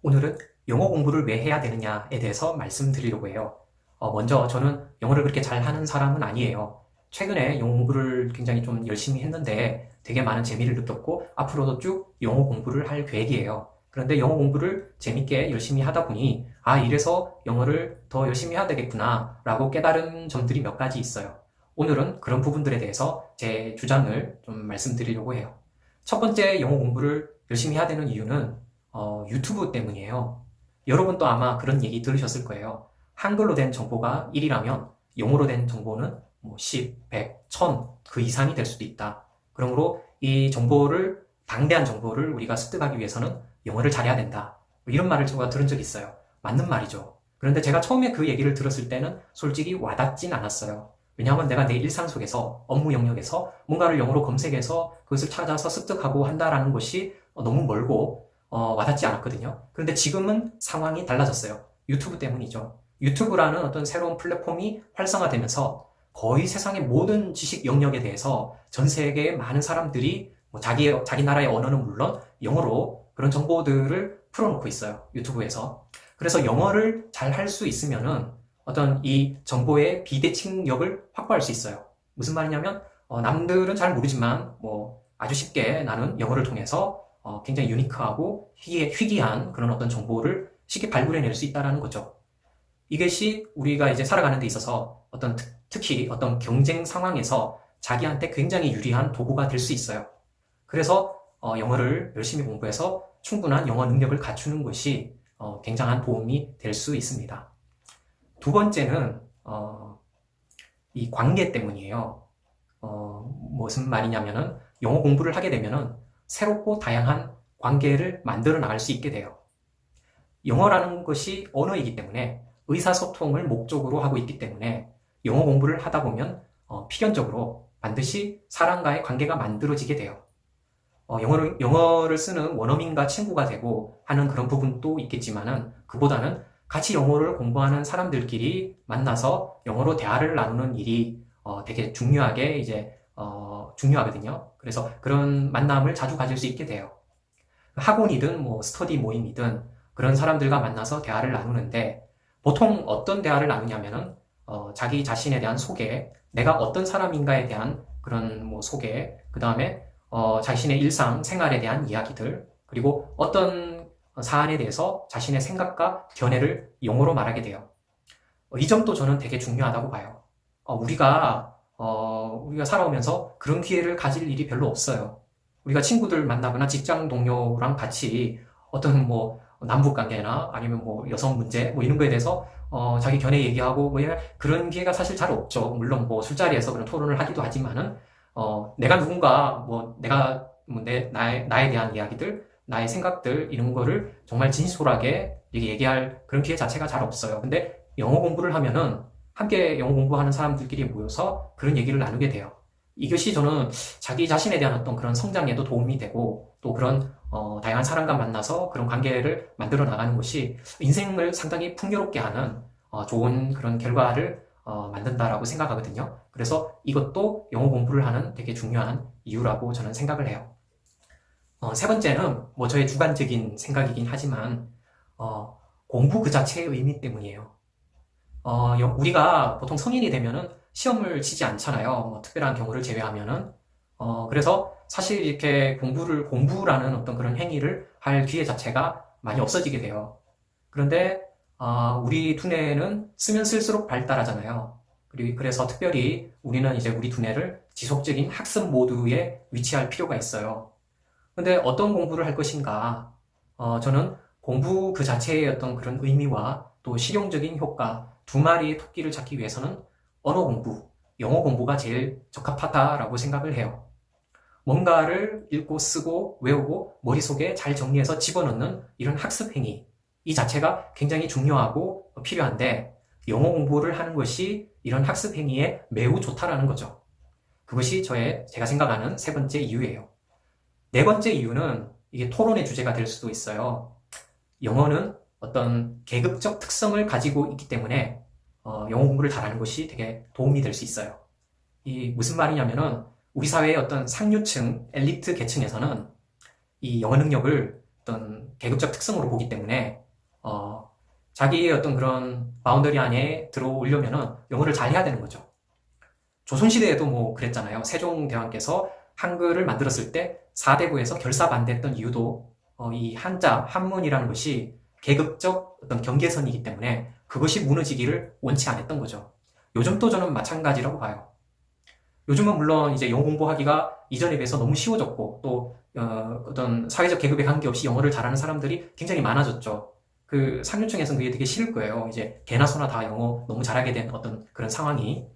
오늘은 영어 공부를 왜 해야 되느냐에 대해서 말씀드리려고 해요. 먼저 저는 영어를 그렇게 잘하는 사람은 아니에요. 최근에 영어 공부를 굉장히 좀 열심히 했는데 되게 많은 재미를 느꼈고 앞으로도 쭉 영어 공부를 할 계획이에요. 그런데 영어 공부를 재밌게 열심히 하다 보니 이래서 영어를 더 열심히 해야 되겠구나 라고 깨달은 점들이 몇 가지 있어요. 오늘은 그런 부분들에 대해서 제 주장을 좀 말씀드리려고 해요. 첫 번째 영어 공부를 열심히 해야 되는 이유는 유튜브 때문이에요. 여러분도 아마 그런 얘기 들으셨을 거예요. 한글로 된 정보가 1이라면 영어로 된 정보는 10, 100, 1000 그 이상이 될 수도 있다. 그러므로 이 정보를, 방대한 정보를 우리가 습득하기 위해서는 영어를 잘해야 된다. 이런 말을 제가 들은 적이 있어요. 맞는 말이죠. 그런데 제가 처음에 그 얘기를 들었을 때는 솔직히 와닿진 않았어요. 왜냐하면 내가 내 일상 속에서, 업무 영역에서 뭔가를 영어로 검색해서 그것을 찾아서 습득하고 한다라는 것이 너무 멀고 와닿지 않았거든요. 그런데 지금은 상황이 달라졌어요. 유튜브 때문이죠. 유튜브라는 어떤 새로운 플랫폼이 활성화되면서 거의 세상의 모든 지식 영역에 대해서 전 세계의 많은 사람들이 자기 나라의 언어는 물론 영어로 그런 정보들을 풀어놓고 있어요. 유튜브에서. 그래서 영어를 잘 할 수 있으면은 어떤 이 정보의 비대칭력을 확보할 수 있어요. 무슨 말이냐면 남들은 잘 모르지만 아주 쉽게 나는 영어를 통해서 굉장히 유니크하고 희귀한 그런 어떤 정보를 쉽게 발굴해낼 수 있다는 거죠. 이것이 우리가 이제 살아가는 데 있어서 특히 어떤 경쟁 상황에서 자기한테 굉장히 유리한 도구가 될 수 있어요. 그래서 영어를 열심히 공부해서 충분한 영어 능력을 갖추는 것이 굉장한 도움이 될 수 있습니다. 두 번째는 이 관계 때문이에요. 무슨 말이냐면은 영어 공부를 하게 되면은 새롭고 다양한 관계를 만들어 나갈 수 있게 돼요. 영어라는 것이 언어이기 때문에 의사소통을 목적으로 하고 있기 때문에 영어 공부를 하다 보면 필연적으로 반드시 사람과의 관계가 만들어지게 돼요. 영어를 쓰는 원어민과 친구가 되고 하는 그런 부분도 있겠지만은 그보다는 같이 영어를 공부하는 사람들끼리 만나서 영어로 대화를 나누는 일이 되게 중요하게 중요하거든요. 그래서 그런 만남을 자주 가질 수 있게 돼요. 학원이든 스터디 모임이든 그런 사람들과 만나서 대화를 나누는데 보통 어떤 대화를 나누냐면은 자기 자신에 대한 소개, 내가 어떤 사람인가에 대한 그런 소개, 그 다음에 자신의 일상 생활에 대한 이야기들, 그리고 어떤 사안에 대해서 자신의 생각과 견해를 영어로 말하게 돼요. 이 점도 저는 되게 중요하다고 봐요. 우리가 살아오면서 그런 기회를 가질 일이 별로 없어요. 우리가 친구들 만나거나 직장 동료랑 같이 어떤 남북 관계나 아니면 여성 문제 이런 거에 대해서 자기 견해 얘기하고 그런 기회가 사실 잘 없죠. 물론 술자리에서 그런 토론을 하기도 하지만은 내가 누군가 나에 대한 이야기들, 나의 생각들 이런 거를 정말 진솔하게 얘기할 그런 기회 자체가 잘 없어요. 근데 영어 공부를 하면은 함께 영어 공부하는 사람들끼리 모여서 그런 얘기를 나누게 돼요. 이것이 저는 자기 자신에 대한 어떤 그런 성장에도 도움이 되고 또 그런 다양한 사람과 만나서 그런 관계를 만들어 나가는 것이 인생을 상당히 풍요롭게 하는 좋은 그런 결과를 만든다라고 생각하거든요. 그래서 이것도 영어 공부를 하는 되게 중요한 이유라고 저는 생각을 해요. 세 번째는 저의 주관적인 생각이긴 하지만 공부 그 자체의 의미 때문이에요. 우리가 보통 성인이 되면은 시험을 치지 않잖아요. 특별한 경우를 제외하면은. 그래서 사실 이렇게 공부라는 어떤 그런 행위를 할 기회 자체가 많이 없어지게 돼요. 그런데, 우리 두뇌는 쓰면 쓸수록 발달하잖아요. 그래서 특별히 우리는 이제 우리 두뇌를 지속적인 학습 모드에 위치할 필요가 있어요. 근데 어떤 공부를 할 것인가? 저는 공부 그 자체의 어떤 그런 의미와 또 실용적인 효과, 두 마리의 토끼를 잡기 위해서는 언어 공부, 영어 공부가 제일 적합하다라고 생각을 해요. 뭔가를 읽고 쓰고 외우고 머릿속에 잘 정리해서 집어넣는 이런 학습 행위, 이 자체가 굉장히 중요하고 필요한데 영어 공부를 하는 것이 이런 학습 행위에 매우 좋다라는 거죠. 그것이 제가 생각하는 세 번째 이유예요. 네 번째 이유는 이게 토론의 주제가 될 수도 있어요. 영어는 어떤 계급적 특성을 가지고 있기 때문에 영어 공부를 잘하는 것이 되게 도움이 될 수 있어요. 이 무슨 말이냐면은 우리 사회의 어떤 상류층, 엘리트 계층에서는 이 영어 능력을 어떤 계급적 특성으로 보기 때문에 자기의 어떤 그런 바운더리 안에 들어오려면은 영어를 잘 해야 되는 거죠. 조선시대에도 뭐 그랬잖아요. 세종대왕께서 한글을 만들었을 때 사대부에서 결사반대했던 이유도 이 한자, 한문이라는 것이 계급적 어떤 경계선이기 때문에 그것이 무너지기를 원치 않았던 거죠. 요즘도 저는 마찬가지라고 봐요. 요즘은 물론 이제 영어 공부하기가 이전에 비해서 너무 쉬워졌고 또 어떤 사회적 계급에 관계없이 영어를 잘하는 사람들이 굉장히 많아졌죠. 그 상류층에서는 그게 되게 싫을 거예요. 이제 개나 소나 다 영어 너무 잘하게 된 어떤 그런 상황이.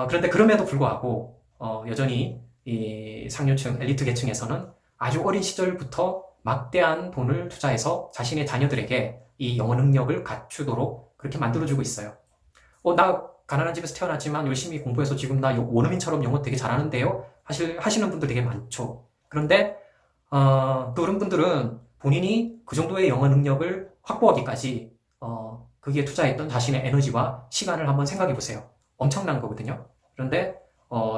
그런데 그럼에도 불구하고 여전히 이 상류층 엘리트 계층에서는 아주 어린 시절부터 막대한 돈을 투자해서 자신의 자녀들에게 이 영어 능력을 갖추도록 그렇게 만들어주고 있어요. 나 가난한 집에서 태어났지만 열심히 공부해서 지금 나 원어민처럼 영어 되게 잘하는데요? 하시는 분들 되게 많죠. 그런데 또 그런 분들은 본인이 그 정도의 영어 능력을 확보하기까지 거기에 투자했던 자신의 에너지와 시간을 한번 생각해 보세요. 엄청난 거거든요. 그런데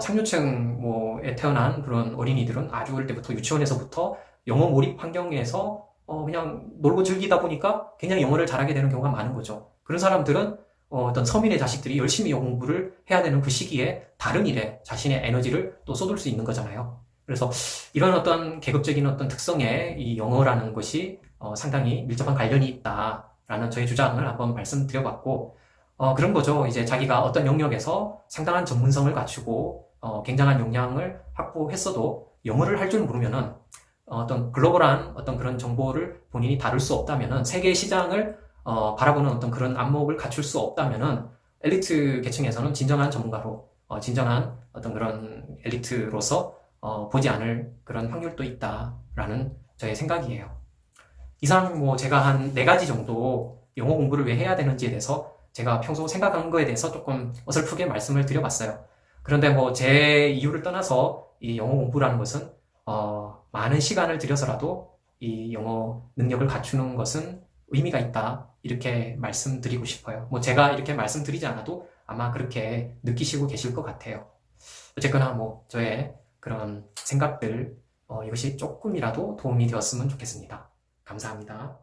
상류층 뭐에 태어난 그런 어린이들은 아주 어릴 때부터 유치원에서부터 영어 몰입 환경에서 그냥 놀고 즐기다 보니까 굉장히 영어를 잘하게 되는 경우가 많은 거죠. 그런 사람들은 어떤 서민의 자식들이 열심히 영어 공부를 해야 되는 그 시기에 다른 일에 자신의 에너지를 또 쏟을 수 있는 거잖아요. 그래서 이런 어떤 계급적인 어떤 특성에 이 영어라는 것이 상당히 밀접한 관련이 있다라는 저의 주장을 한번 말씀드려봤고, 그런 거죠. 이제 자기가 어떤 영역에서 상당한 전문성을 갖추고 굉장한 역량을 확보했어도 영어를 할 줄 모르면은 어떤 글로벌한 어떤 그런 정보를 본인이 다룰 수 없다면은 세계 시장을 바라보는 어떤 그런 안목을 갖출 수 없다면은 엘리트 계층에서는 진정한 전문가로 진정한 어떤 그런 엘리트로서 보지 않을 그런 확률도 있다라는 저의 생각이에요. 이상 뭐 제가 한 4가지 정도 영어 공부를 왜 해야 되는지에 대해서 제가 평소 생각한 거에 대해서 조금 어설프게 말씀을 드려봤어요. 그런데 뭐 제 이유를 떠나서 이 영어 공부라는 것은 많은 시간을 들여서라도 이 영어 능력을 갖추는 것은 의미가 있다. 이렇게 말씀드리고 싶어요. 뭐 제가 이렇게 말씀드리지 않아도 아마 그렇게 느끼시고 계실 것 같아요. 어쨌거나 뭐 저의 그런 생각들 이것이 조금이라도 도움이 되었으면 좋겠습니다. 감사합니다.